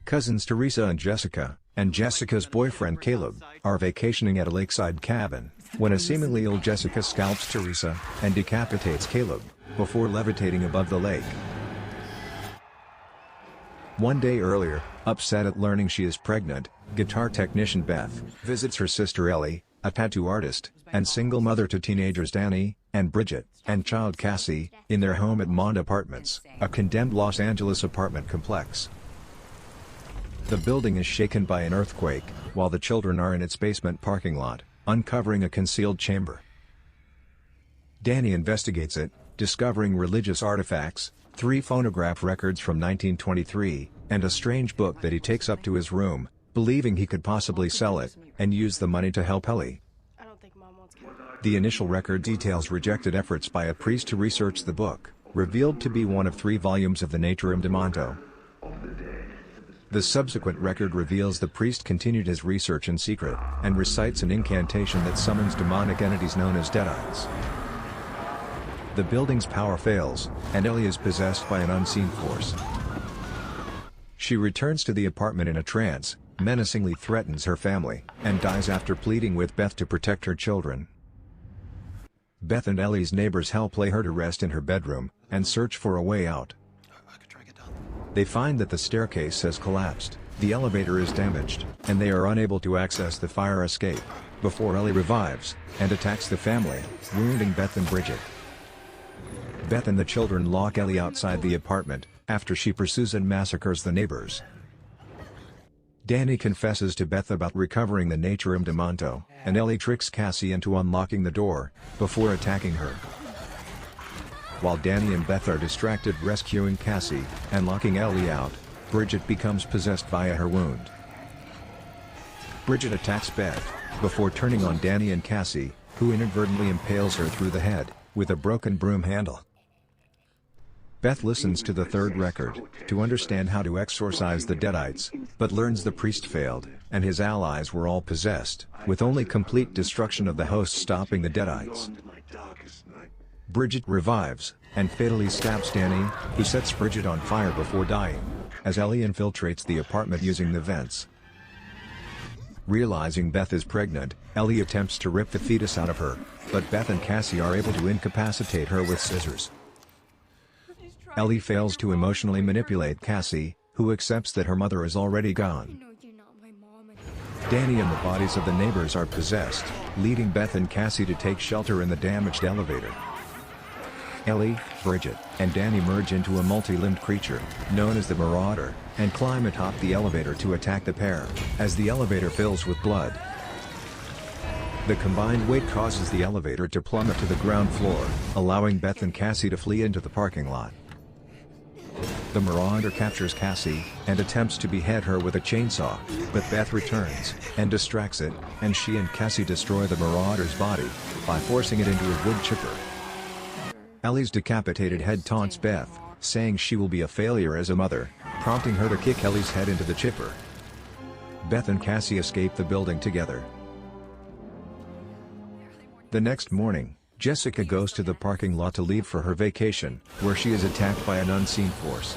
Cousins Teresa and Jessica's boyfriend Caleb, are vacationing at a lakeside cabin, when a seemingly ill Jessica scalps Teresa and decapitates Caleb, before levitating above the lake. One day earlier, upset at learning she is pregnant, guitar technician Beth visits her sister Ellie, a tattoo artist, and single mother to teenagers Danny and Bridget, and child Cassie, in their home at Mond Apartments, a condemned Los Angeles apartment complex. The building is shaken by an earthquake, while the children are in its basement parking lot, uncovering a concealed chamber. Danny investigates it, discovering religious artifacts, 3 phonograph records from 1923, and a strange book that he takes up to his room, believing he could possibly sell it, and use the money to help Ellie. The initial record details rejected efforts by a priest to research the book, revealed to be one of 3 volumes of the Naturum de Monto. The subsequent record reveals the priest continued his research in secret, and recites an incantation that summons demonic entities known as Deadites. The building's power fails, and Ellie is possessed by an unseen force. She returns to the apartment in a trance, menacingly threatens her family, and dies after pleading with Beth to protect her children. Beth and Ellie's neighbors help lay her to rest in her bedroom, and search for a way out. They find that the staircase has collapsed, the elevator is damaged, and they are unable to access the fire escape, before Ellie revives, and attacks the family, wounding Beth and Bridget. Beth and the children lock Ellie outside the apartment, after she pursues and massacres the neighbors. Danny confesses to Beth about recovering the Naturum de Monto, and Ellie tricks Cassie into unlocking the door, before attacking her. While Danny and Beth are distracted rescuing Cassie, and locking Ellie out, Bridget becomes possessed via her wound. Bridget attacks Beth, before turning on Danny and Cassie, who inadvertently impales her through the head, with a broken broom handle. Beth listens to the 3rd record, to understand how to exorcise the Deadites, but learns the priest failed, and his allies were all possessed, with only complete destruction of the host stopping the Deadites. Bridget revives, and fatally stabs Danny, who sets Bridget on fire before dying, as Ellie infiltrates the apartment using the vents. Realizing Beth is pregnant, Ellie attempts to rip the fetus out of her, but Beth and Cassie are able to incapacitate her with scissors. Ellie fails to emotionally manipulate Cassie, who accepts that her mother is already gone. Danny and the bodies of the neighbors are possessed, leading Beth and Cassie to take shelter in the damaged elevator. Ellie, Bridget, and Danny merge into a multi-limbed creature, known as the Marauder, and climb atop the elevator to attack the pair, as the elevator fills with blood. The combined weight causes the elevator to plummet to the ground floor, allowing Beth and Cassie to flee into the parking lot. The Marauder captures Cassie, and attempts to behead her with a chainsaw, but Beth returns, and distracts it, and she and Cassie destroy the Marauder's body, by forcing it into a wood chipper. Ellie's decapitated head taunts Beth, saying she will be a failure as a mother, prompting her to kick Ellie's head into the chipper. Beth and Cassie escape the building together. The next morning, Jessica goes to the parking lot to leave for her vacation, where she is attacked by an unseen force.